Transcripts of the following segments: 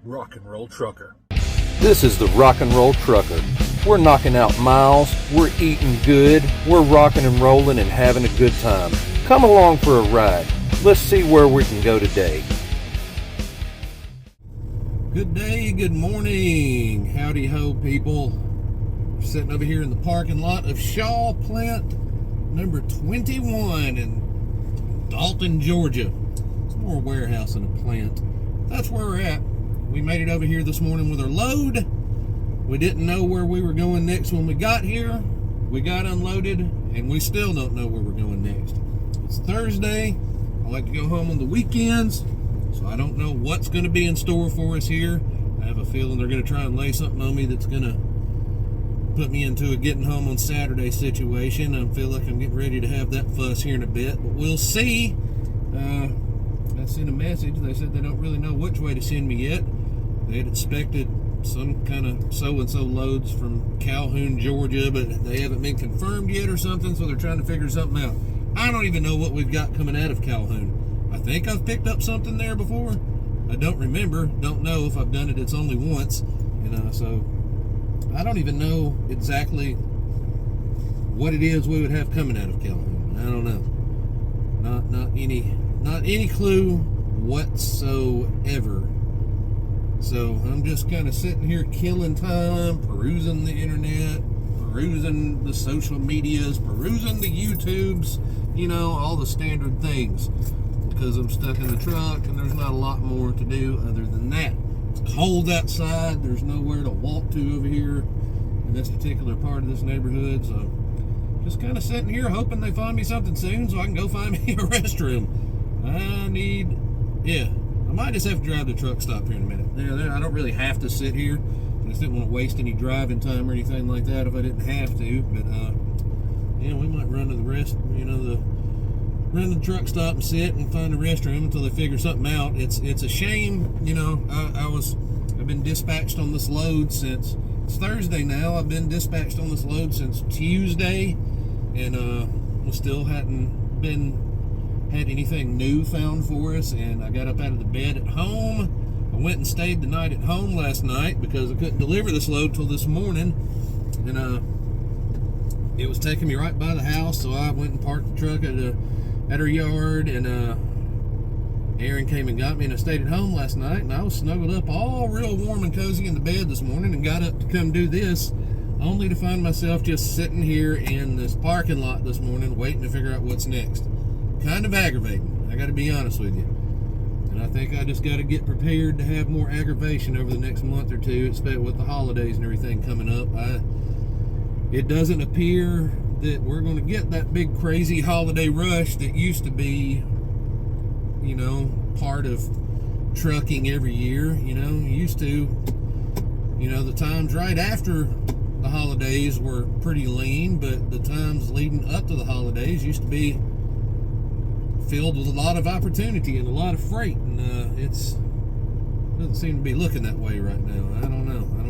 Rock and Roll Trucker. This is the Rock and Roll Trucker. We're knocking out miles, we're eating good, we're rocking and rolling and having a good time. Come along for a ride. Let's see where we can go today. Good day, good morning. Howdy ho, people. We're sitting over here in the parking lot of Shaw Plant number 21 in Dalton, Georgia. It's more a warehouse than a plant. That's where we're at. We made it over here this morning with our load. We didn't know where we were going next when we got here. We got unloaded, and we still don't know where we're going next. It's Thursday. I like to go home on the weekends, so I don't know what's going to be in store for us here. I have a feeling they're going to try and lay something on me that's going to put me into a getting home on Saturday situation. I feel like I'm getting ready to have that fuss here in a bit, but we'll see. I sent a message. They said they don't really know which way to send me yet. They had expected some kind of so-and-so loads from Calhoun, Georgia, but they haven't been confirmed yet or something, so they're trying to figure something out. I don't even know what we've got coming out of Calhoun. I think I've picked up something there before. I don't remember. Don't know if I've done it. It's only once. So I don't even know exactly what it is we would have coming out of Calhoun. I don't know. Not any clue whatsoever. So I'm just kind of sitting here killing time, perusing the internet, perusing the social medias, perusing the YouTubes, all the standard things, because I'm stuck in the truck and there's not a lot more to do other than that. It's cold outside. There's nowhere to walk to over here in this particular part of this neighborhood. So just kind of sitting here hoping they find me something soon so I can go find me a restroom. I might just have to drive to the truck stop here in a minute. I don't really have to sit here. I just didn't want to waste any driving time or anything like that if I didn't have to. But we might run to the run to the truck stop and sit and find a restroom until they figure something out. It's a shame, I've been dispatched on this load since it's Thursday now. I've been dispatched on this load since Tuesday, and we still hadn't had anything new found for us. And I got up out of the bed at home. I went and stayed the night at home last night because I couldn't deliver this load till this morning, and it was taking me right by the house, so I went and parked the truck at her yard, and Aaron came and got me, and I stayed at home last night, and I was snuggled up all real warm and cozy in the bed this morning, and got up to come do this, only to find myself just sitting here in this parking lot this morning waiting to figure out what's next. Kind of aggravating, I gotta be honest with you. And I think I just gotta get prepared to have more aggravation over the next month or two, especially with the holidays and everything coming up. It doesn't appear that we're going to get that big crazy holiday rush that used to be, part of trucking every year. Used to, the times right after the holidays were pretty lean, but the times leading up to the holidays used to be filled with a lot of opportunity and a lot of freight, and it doesn't seem to be looking that way right now. I don't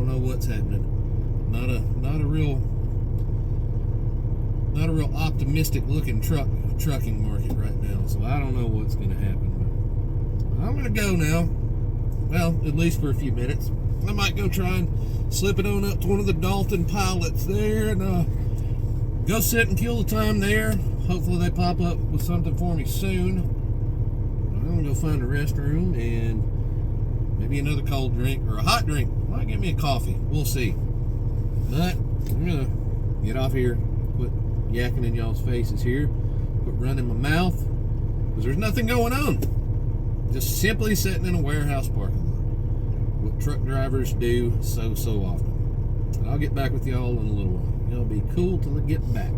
know what's happening. Not a real optimistic looking trucking market right now, so I don't know what's going to happen. But I'm going to go now. Well, at least for a few minutes. I might go try and slip it on up to one of the Dalton pilots there and go sit and kill the time there. Hopefully they pop up with something for me soon. I'm going to go find a restroom and maybe another cold drink or a hot drink. Might give me a coffee. We'll see. But I'm going to get off here, quit yakking in y'all's faces here, quit running my mouth, because there's nothing going on. Just simply sitting in a warehouse parking lot. What truck drivers do so often. I'll get back with y'all in a little while. It'll be cool till I get back.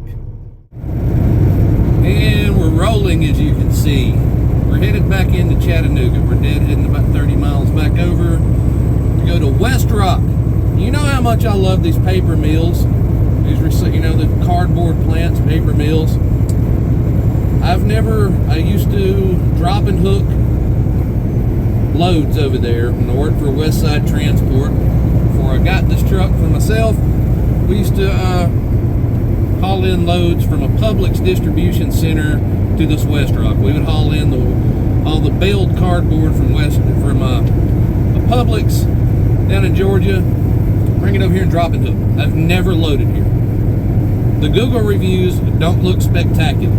And we're rolling, as you can see. We're headed back into Chattanooga. We're heading about 30 miles back over to go to West Rock. You know how much I love these paper mills. The cardboard plants, paper mills. I used to drop and hook loads over there when I worked for Westside Transport. Before I got this truck for myself, we used to haul in loads from a Publix distribution center to this West Rock. We would haul in all the baled cardboard from a Publix down in Georgia, bring it over here and drop and hook. I've never loaded here. The Google reviews don't look spectacular.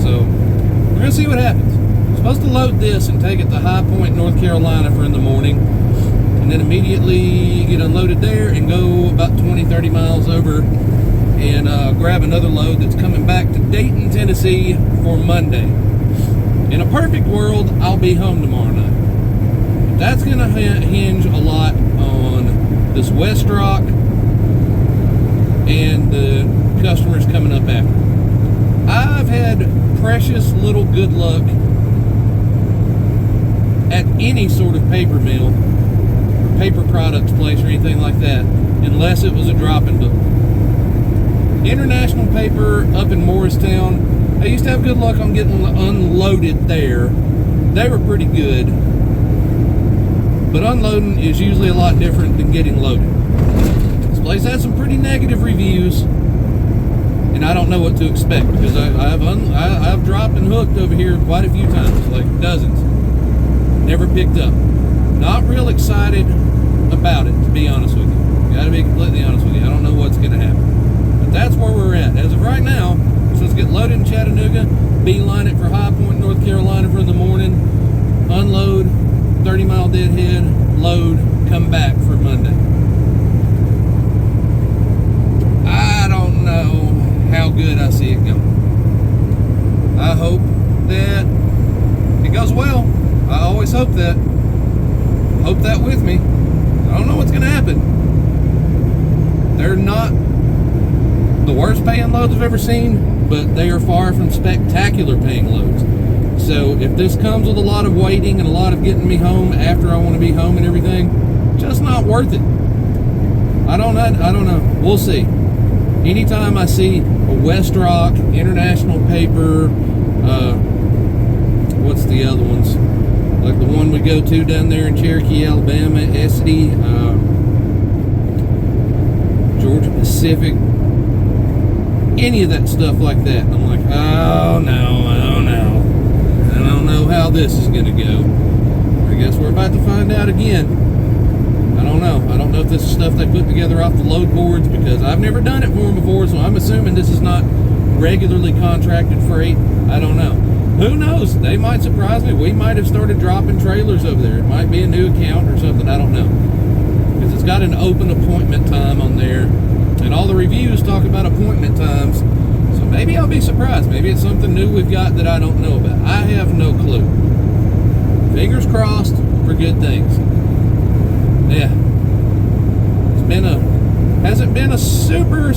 So, we're going to see what happens. I'm supposed to load this and take it to High Point, North Carolina for in the morning, and then immediately get unloaded there and go about 20-30 miles over and grab another load that's coming back to Dayton, Tennessee for Monday. In a perfect world, I'll be home tomorrow night. But that's going to hinge a lot on this West Rock and the customers coming up after. I've had precious little good luck at any sort of paper mill or paper products place or anything like that, unless it was a drop and hook. International Paper up in Morristown, I used to have good luck on getting unloaded there. They were pretty good, but unloading is usually a lot different than getting loaded. This place has some pretty negative reviews, and I don't know what to expect, because I've dropped and hooked over here quite a few times, like dozens. Never picked up. Not real excited about it, to be honest with you. Gotta be completely honest with you. I don't know what's gonna happen. But that's where we're at. As of right now, so let's get loaded in Chattanooga, beeline it for High Point, North Carolina for the morning, unload, 30-mile deadhead, load, come back for Monday. I don't know how good I see it going. I hope that it goes well. I always hope that. Hope that with me. I don't know what's going to happen. They're not the worst paying loads I've ever seen, but they are far from spectacular paying loads. So if this comes with a lot of waiting and a lot of getting me home after I want to be home and everything, just not worth it. I don't know. We'll see. Anytime I see a West Rock, International Paper, what's the other ones? Like the one we go to down there in Cherokee, Alabama, Estee, Georgia Pacific, any of that stuff like that. I'm like, oh no, I don't know how this is going to go. I guess we're about to find out again. I don't know. I don't know if this is stuff they put together off the load boards, because I've never done it for them before, so I'm assuming this is not regularly contracted freight. I don't know. Who knows? They might surprise me. We might have started dropping trailers over there. It might be a new account or something. I don't know. Because it's got an open appointment time on there. And all the reviews talk about appointment times. So maybe I'll be surprised. Maybe it's something new we've got that I don't know about. I have no clue. Fingers crossed for good things. Yeah. Hasn't been a super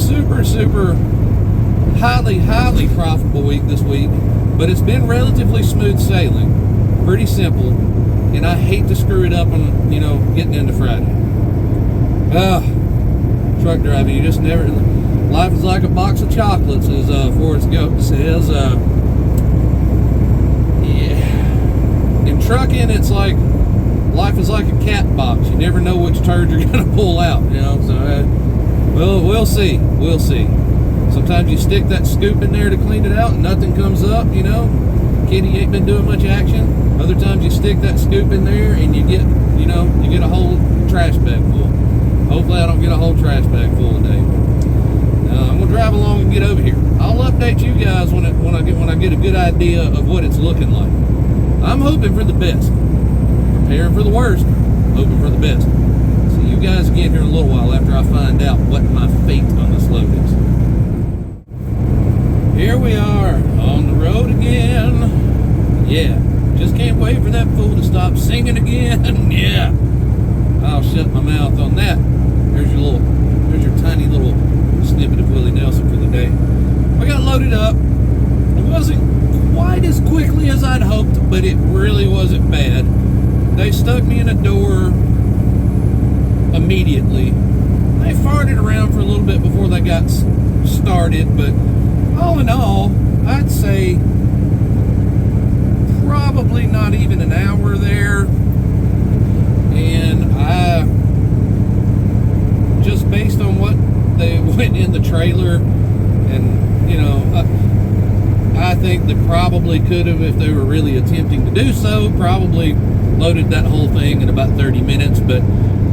highly profitable week this week, but it's been relatively smooth sailing, pretty simple, and I hate to screw it up on, getting into Friday. Truck driving, you just never, life is like a box of chocolates, as Forrest Gump says. Yeah. In trucking, it's like, life is like a cat box. You never know which turd you're going to pull out, so, we'll see. Sometimes you stick that scoop in there to clean it out and nothing comes up, Kitty ain't been doing much action. Other times you stick that scoop in there and you get a whole trash bag full. Hopefully I don't get a whole trash bag full today. I'm gonna drive along and get over here. I'll update you guys when I get a good idea of what it's looking like. I'm hoping for the best. Preparing for the worst, hoping for the best. See you guys again here in a little while after I find out what my fate on this load is. Here we are on the road again. Yeah, just can't wait for that fool to stop singing again. Yeah, I'll shut my mouth on that. There's your tiny little snippet of Willie Nelson for the day. I got loaded up. It wasn't quite as quickly as I'd hoped, but it really wasn't bad. They stuck me in a door immediately. They farted around for a little bit before they got started, but all in all, I'd say probably not even an hour there. And just based on what they went in the trailer, and I think that probably could have, if they were really attempting to do so, probably loaded that whole thing in about 30 minutes, but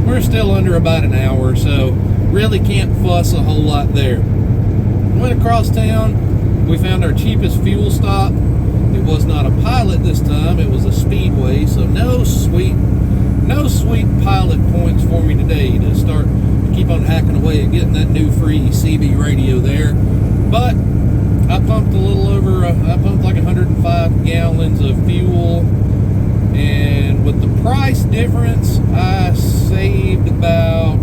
we're still under about an hour, so really can't fuss a whole lot there. Went across town, we found our cheapest fuel stop. It was not a Pilot this time, it was a Speedway, so no sweet Pilot points for me today to start to keep on hacking away at getting that new free CB radio there. But I pumped like 105 gallons of fuel, and with the price difference, I saved about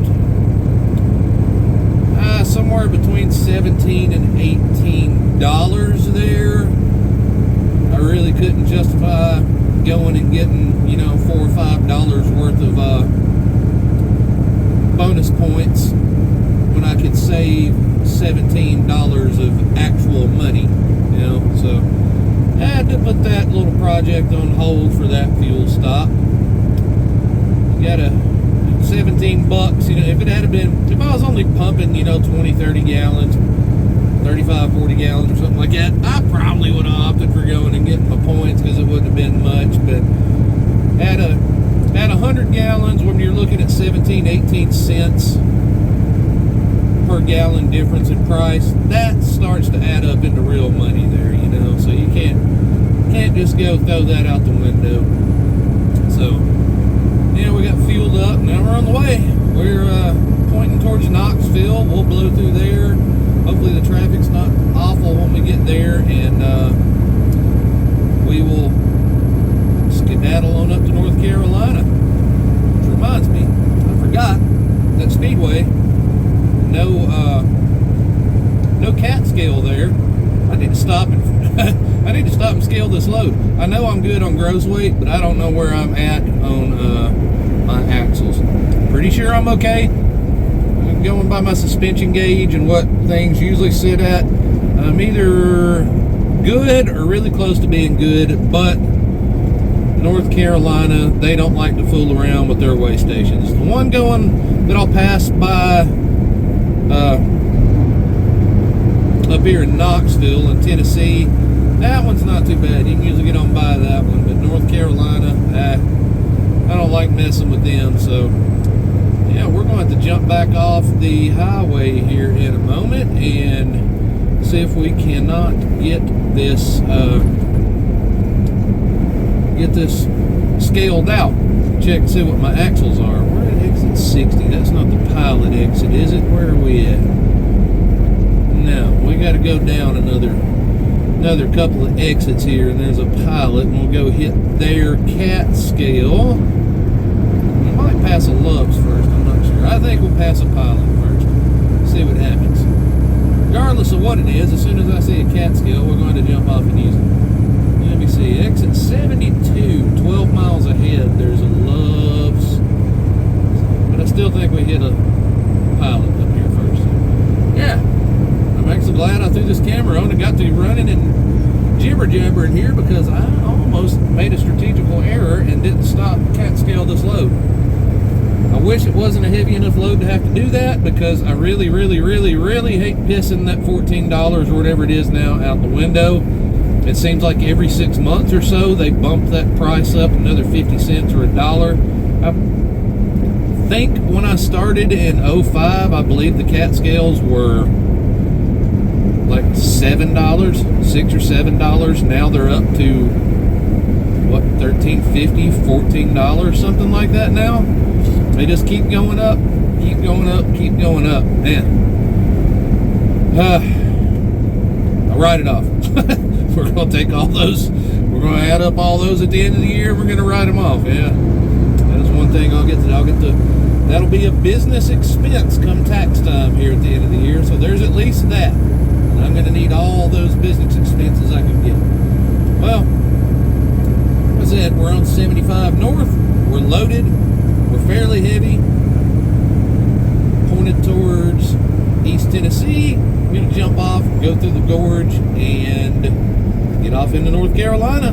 somewhere between $17 and $18 there. I really couldn't justify going and getting, $4 or $5 worth of bonus points when I could save $17 of actual money, so I had to put that little project on hold for that fuel stop. Got a $17, if I was only pumping, 20, 30 gallons, 35, 40 gallons or something like that, I probably would have opted for going and getting my points because it wouldn't have been much. But at 100 gallons, when you're looking at 17, 18 cents per gallon difference in price, that starts to add up into real money there, so you can't just go throw that out the window. So we got fueled up, now we're on the way. We're pointing towards Knoxville. We'll blow through there. Hopefully the traffic's not awful when we get there, and we will skedaddle on up to North Carolina. Which reminds me, I forgot that Speedway, no cat scale there. I need to stop and scale this load. I know I'm good on gross weight, but I don't know where I'm at on my axles. Pretty sure I'm okay. I'm going by my suspension gauge and what things usually sit at. I'm either good or really close to being good, but North Carolina, they don't like to fool around with their weigh stations. The one that I'll pass by up here in Knoxville in Tennessee, that one's not too bad. You can usually get on by that one, but North Carolina, I don't like messing with them. So yeah, we're going to have to jump back off the highway here in a moment and see if we cannot get this scaled out. Check and see what my axles are. We're at exit 60. That's not the Pilot exit, is it? Where are we at? No, we got to go down another couple of exits here, and there's a Pilot, and we'll go hit their cat scale. We might pass a Love's first, I'm not sure. I think we'll pass a Pilot first. See what happens. Regardless of what it is, as soon as I see a cat scale, we're going to jump off and use it. Let me see, exit 72, 12 miles ahead, there's a Love's. But I still think we hit a Pilot up here first. Yeah. I'm actually glad I threw this camera on and got to running and jibber-jabbering here, because I almost made a strategical error and didn't stop cat scale this load. I wish it wasn't a heavy enough load to have to do that, because I really, really, really, really hate pissing that $14 or whatever it is now out the window. It seems like every 6 months or so they bump that price up another 50 cents or $1. I think when I started in 05, I believe the cat scales were like $7, $6 or $7. Now they're up to what, $13.50, $14, something like that now. They just keep going up, keep going up, keep going up. Man, I'll write it off. We're going to take all those, we're going to add up all those at the end of the year, we're going to write them off. Yeah, that is one thing I'll get to. That'll be a business expense come tax time here at the end of the year, so there's at least that. And I'm going to need all those business expenses I can get. Well, like I said, we're on 75 North, we're loaded, we're fairly heavy, pointed towards East Tennessee. I'm going to jump off, go through the gorge, and get off into North Carolina.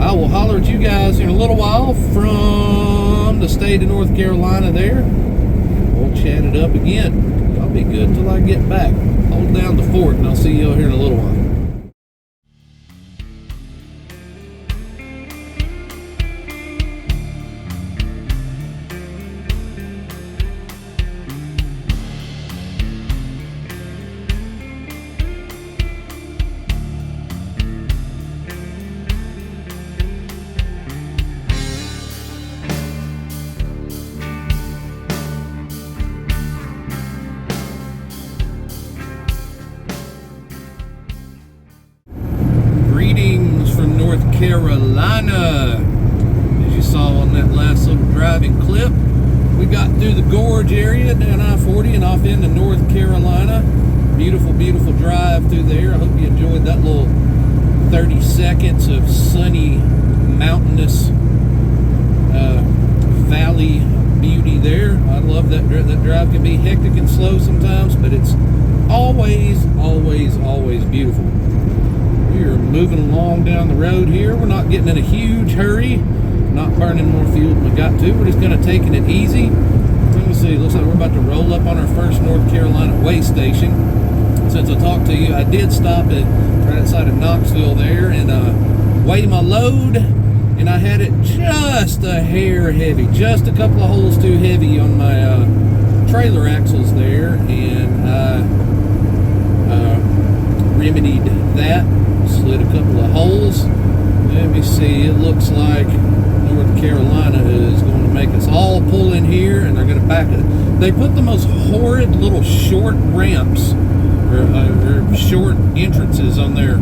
I will holler at you guys in a little while from the state of North Carolina there. We'll chat it up again. Y'all be good till I get back. Hold down the fort, and I'll see you here in a little while. Carolina. As you saw on that last little driving clip, we got through the gorge area down I-40 and off into North Carolina. Beautiful, beautiful drive through there. I hope you enjoyed that little 30 seconds of sunny, mountainous valley beauty there. I love that. That drive can be hectic and slow sometimes, but it's always, always, always beautiful. We're moving along down the road here. We're not getting in a huge hurry, not burning more fuel than we got to. We're just kind of taking it easy. Let me see. Looks like we're about to roll up on our first North Carolina way station. Since I talked to you, I did stop at right outside of Knoxville there and weigh my load, and I had it just a hair heavy, just a couple of holes too heavy on my trailer axles there, and I remedied that, slid a couple of holes. Let me see, it looks like North Carolina is going to make us all pull in here, and they're going to back it. They put the most horrid little short ramps or short entrances on their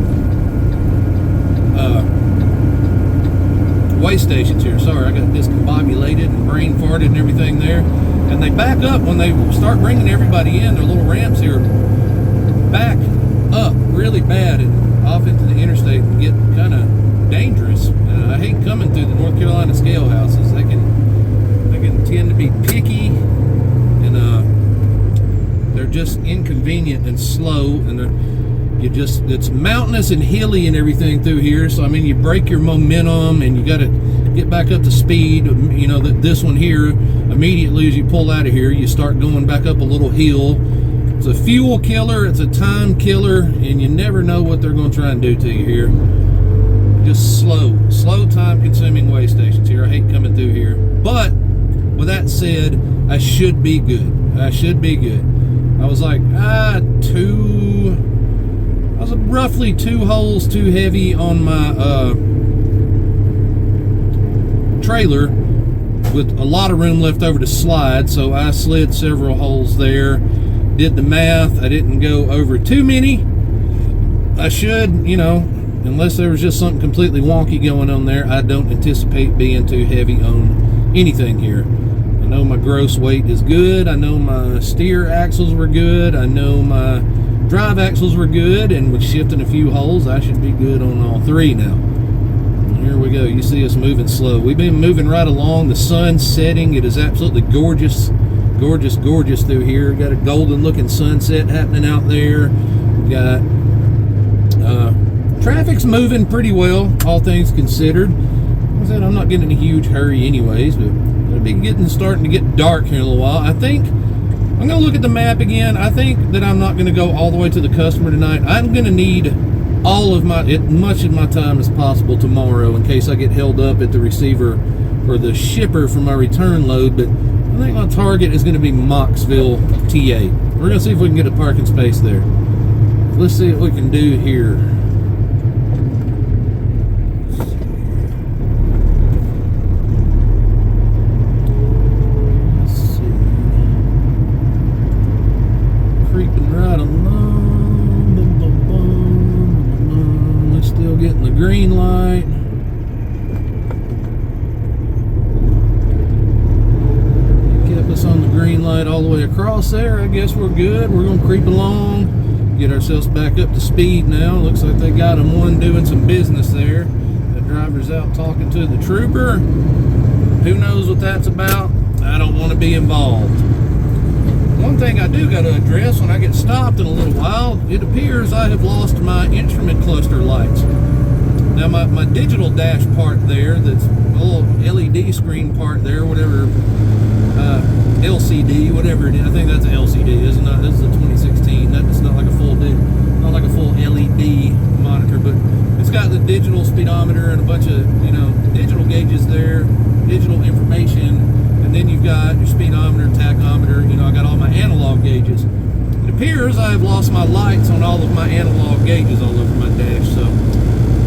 way stations here. Sorry, I got discombobulated and brain farted and everything there. And they back up when they start bringing everybody in. Their little ramps here back up really bad and off into the interstate and get kind of dangerous. I hate coming through the North Carolina scale houses. They can tend to be picky, and they're just inconvenient and slow, and it's mountainous and hilly and everything through here. So I mean, you break your momentum and you got to get back up to speed. You know that this one here, immediately as you pull out of here, you start going back up a little hill. It's a fuel killer, it's a time killer, and you never know what they're going to try and do to you here. Just slow time consuming way stations here. I hate coming through here, but with that said, I should be good. I was like I was roughly 2 holes too heavy on my trailer, with a lot of room left over to slide, so I slid several holes there. Did the math, I didn't go over too many. I should, you know, unless there was just something completely wonky going on there, I don't anticipate being too heavy on anything here. I know my gross weight is good, I know my steer axles were good, I know my drive axles were good, and with shifting a few holes, I should be good on all 3 now. Here we go. You see us moving slow. We've been moving right along. The sun's setting. It is absolutely gorgeous, gorgeous, gorgeous through here. Got a golden looking sunset happening out there. We got traffic's moving pretty well, all things considered. Like I said, I'm not getting in a huge hurry anyways, but it'll be starting to get dark here in a little while. I think I'm going to look at the map again. I think that I'm not going to go all the way to the customer tonight. I'm going to need all of much of my time as possible tomorrow in case I get held up at the receiver or the shipper for my return load. But I think my target is going to be Mocksville, TA. We're going to see if we can get a parking space there. Let's see what we can do here. Getting the green light. It kept us on the green light all the way across there. I guess we're good. We're going to creep along, get ourselves back up to speed now. Looks like they got one doing some business there. The driver's out talking to the trooper. Who knows what that's about? I don't want to be involved. One thing I do got to address when I get stopped in a little while, it appears I have lost my instrument cluster lights. Now my digital dash part there, that's a little LED screen part there, whatever, LCD, whatever it is. I think that's an LCD, isn't it? This is a 2016. That's not like a full LED monitor, but it's got the digital speedometer and a bunch of, you know, digital gauges there, digital information, and then you've got your speedometer, tachometer. You know, I got all my analog gauges. It appears I have lost my lights on all of my analog gauges all over my dash, so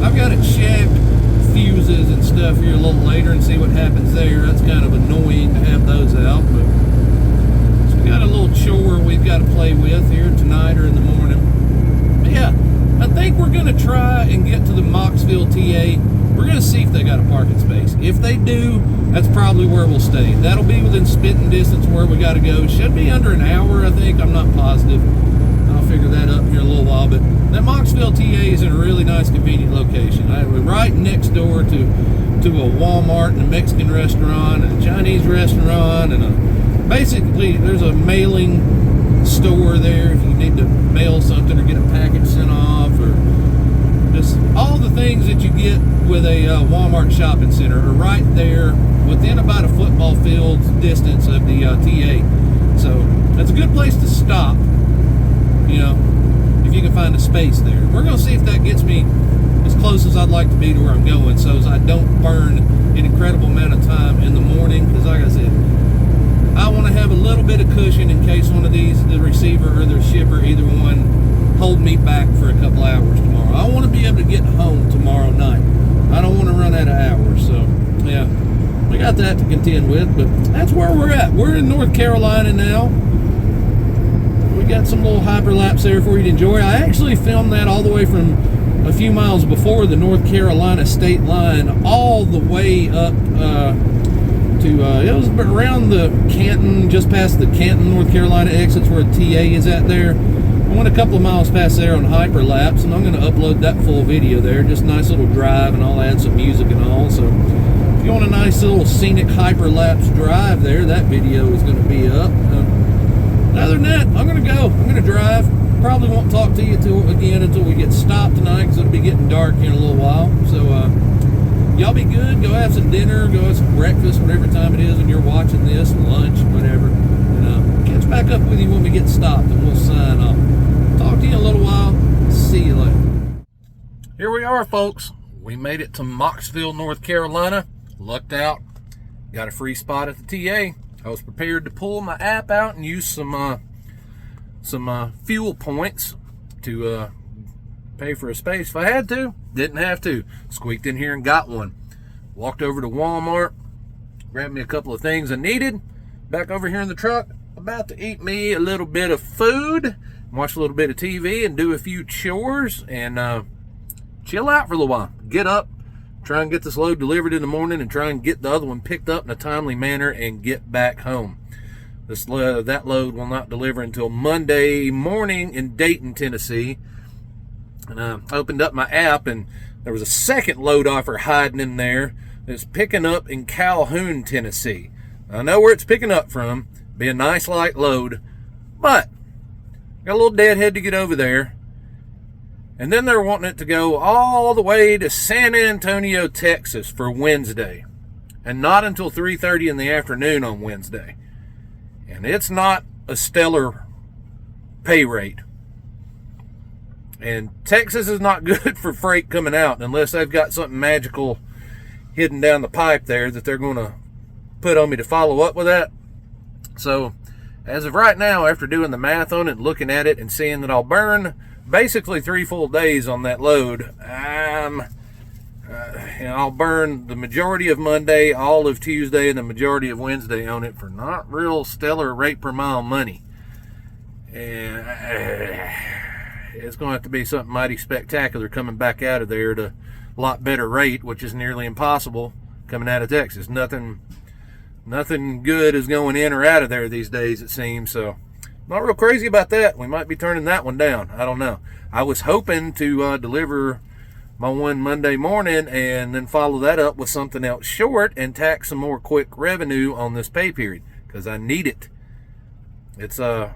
I've got to check fuses and stuff here a little later and see what happens there. That's kind of annoying to have those out, but so we got a little chore we've got to play with here tonight or in the morning. But yeah, I think we're going to try and get to the Moxville TA. We're going to see if they got a parking space. If they do, that's probably where we'll stay. That'll be within spitting distance of where we got to go. Should be under an hour, I think. I'm not positive. I'll figure that up here in a little while. But that Moxville TA is in a really nice, convenient location. We're right next door to a Walmart and a Mexican restaurant and a Chinese restaurant and basically there's a mailing store there if you need to mail something or get a package sent off, or just all the things that you get with a Walmart shopping center are right there within about a football field's distance of the TA. So that's a good place to stop, you know, if you can find a space there. We're going to see if that gets me as close as I'd like to be to where I'm going, so as I don't burn an incredible amount of time in the morning, because like I said, I want to have a little bit of cushion in case one of these, the receiver or the shipper, either one, hold me back for a couple hours tomorrow. I want to be able to get home tomorrow night. I don't want to run out of hours, so yeah, we got that to contend with, but that's where we're at. We're in North Carolina now. We got some little hyperlapse there for you to enjoy. I actually filmed that all the way from a few miles before the North Carolina state line, all the way up to it was around the Canton, just past the Canton, North Carolina exits where TA is at there. I went a couple of miles past there on hyperlapse, and I'm going to upload that full video there. Just a nice little drive, and I'll add some music and all. So if you want a nice little scenic hyperlapse drive there, that video is going to be up. Other than that, I'm going to go. I'm going to drive. Probably won't talk to you again until we get stopped tonight, because it'll be getting dark here in a little while. So y'all be good. Go have some dinner. Go have some breakfast, whatever time it is when you're watching this, lunch, whatever. And catch back up with you when we get stopped, and we'll sign off. Talk to you in a little while. See you later. Here we are, folks. We made it to Moxville, North Carolina. Lucked out. Got a free spot at the TA. I was prepared to pull my app out and use some fuel points to pay for a space if I had to. Didn't have to. Squeaked in here and got one. Walked over to Walmart, grabbed me a couple of things I needed. Back over here in the truck, about to eat me a little bit of food, watch a little bit of TV, and do a few chores, and chill out for a little while. Get up, try and get this load delivered in the morning, and try and get the other one picked up in a timely manner and get back home. That load will not deliver until Monday morning in Dayton, Tennessee. And I opened up my app, and there was a second load offer hiding in there. It's picking up in Calhoun, Tennessee. I know where it's picking up from. Be a nice light load, but got a little deadhead to get over there. And then they're wanting it to go all the way to San Antonio, Texas for Wednesday, and not until 3:30 in the afternoon on Wednesday. And it's not a stellar pay rate. And Texas is not good for freight coming out unless they've got something magical hidden down the pipe there that they're going to put on me to follow up with that. So as of right now, after doing the math on it, looking at it and seeing that I'll burn basically 3 full days on that load, I'll burn the majority of Monday, all of Tuesday, and the majority of Wednesday on it for not real stellar rate per mile money. And it's going to have to be something mighty spectacular coming back out of there to a lot better rate, which is nearly impossible coming out of Texas. Nothing good is going in or out of there these days, it seems. So not real crazy about that. We might be turning that one down. I don't know. I was hoping to deliver my one Monday morning and then follow that up with something else short and tack some more quick revenue on this pay period, because I need it. It's I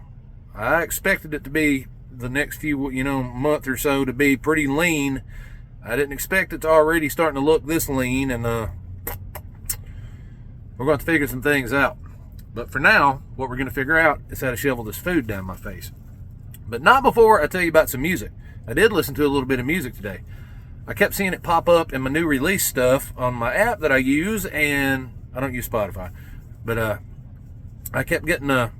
expected it to be the next few month or so to be pretty lean. I didn't expect it to already starting to look this lean, and we're going to figure some things out. But for now, what we're going to figure out is how to shovel this food down my face. But not before I tell you about some music. I did listen to a little bit of music today. I kept seeing it pop up in my new release stuff on my app that I use, and I don't use Spotify, but I kept getting an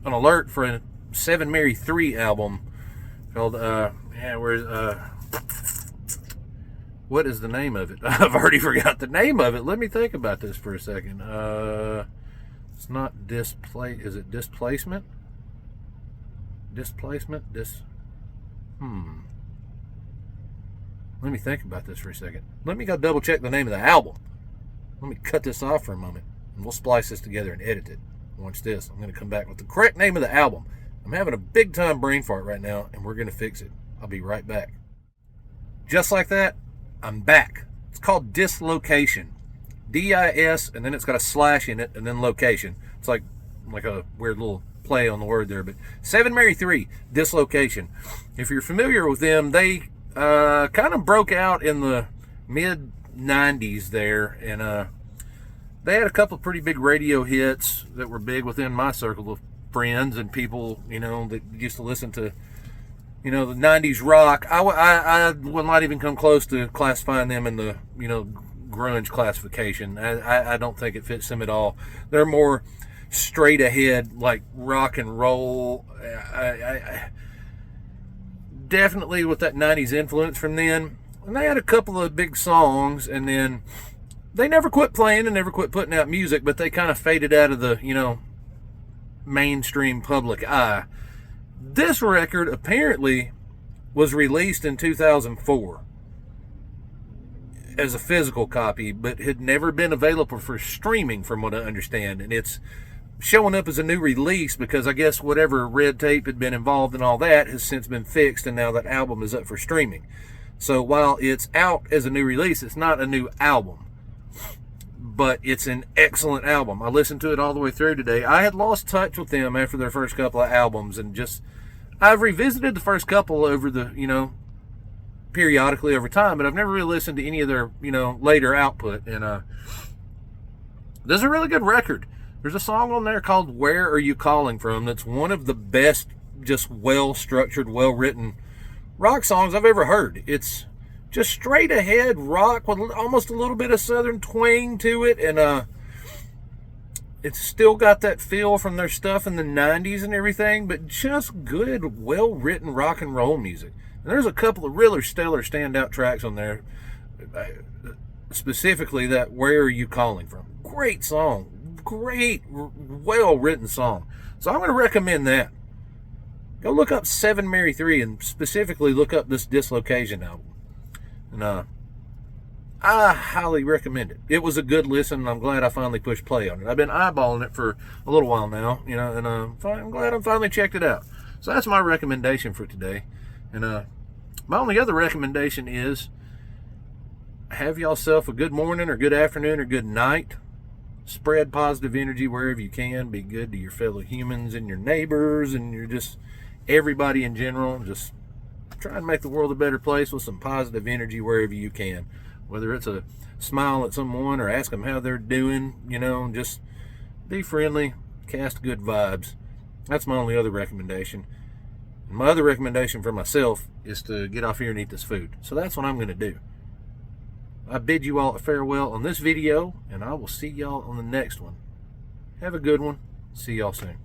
alert for a Seven Mary 3 album called what is the name of it? I've already forgot the name of it. Let me think about this for a second. It's not is it Displacement? Let me think about this for a second. Let me go double check the name of the album. Let me cut this off for a moment, and we'll splice this together and edit it. Watch this. I'm going to come back with the correct name of the album. I'm having a big time brain fart right now, and we're going to fix it. I'll be right back. Just like that, I'm back. It's called Dislocation. D-I-S, and then it's got a slash in it, and then location. It's like a weird little play on the word there. But 7 Mary 3, Dislocation. If you're familiar with them, they kind of broke out in the mid-90s there, and they had a couple of pretty big radio hits that were big within my circle of friends and people, that used to listen to, the 90s rock. I would not even come close to classifying them in the, grunge classification. I don't think it fits them at all. They're more straight ahead, like rock and roll. Definitely with that 90s influence from then. And they had a couple of big songs, and then they never quit playing and never quit putting out music, but they kind of faded out of the, mainstream public eye. This record apparently was released in 2004 as a physical copy, but had never been available for streaming from what I understand. And it's showing up as a new release because I guess whatever red tape had been involved in all that has since been fixed, and now that album is up for streaming. So while it's out as a new release, it's not a new album, but it's an excellent album. I listened to it all the way through today. I had lost touch with them after their first couple of albums, and I've revisited the first couple over the, periodically over time, but I've never really listened to any of their, later output. And this is a really good record. There's a song on there called Where Are You Calling From that's one of the best, just well-structured, well-written rock songs I've ever heard. It's just straight ahead rock with almost a little bit of southern twang to it, and it's still got that feel from their stuff in the 90s and everything, but just good, well-written rock and roll music. And there's a couple of really stellar standout tracks on there, specifically that Where Are You Calling From? Great song. Great, well-written song. So I'm going to recommend that. Go look up 7 Mary 3 and specifically look up this Dislocation album. And I highly recommend it. It was a good listen, and I'm glad I finally pushed play on it. I've been eyeballing it for a little while now, and I'm glad I finally checked it out. So that's my recommendation for today. And my only other recommendation is have yourself a good morning or good afternoon or good night. Spread positive energy wherever you can. Be good to your fellow humans and your neighbors and your just everybody in general. Just try and make the world a better place with some positive energy wherever you can. Whether it's a smile at someone or ask them how they're doing, just be friendly, cast good vibes. That's my only other recommendation. And my other recommendation for myself is to get off here and eat this food. So that's what I'm going to do. I bid you all a farewell on this video, and I will see y'all on the next one. Have a good one. See y'all soon.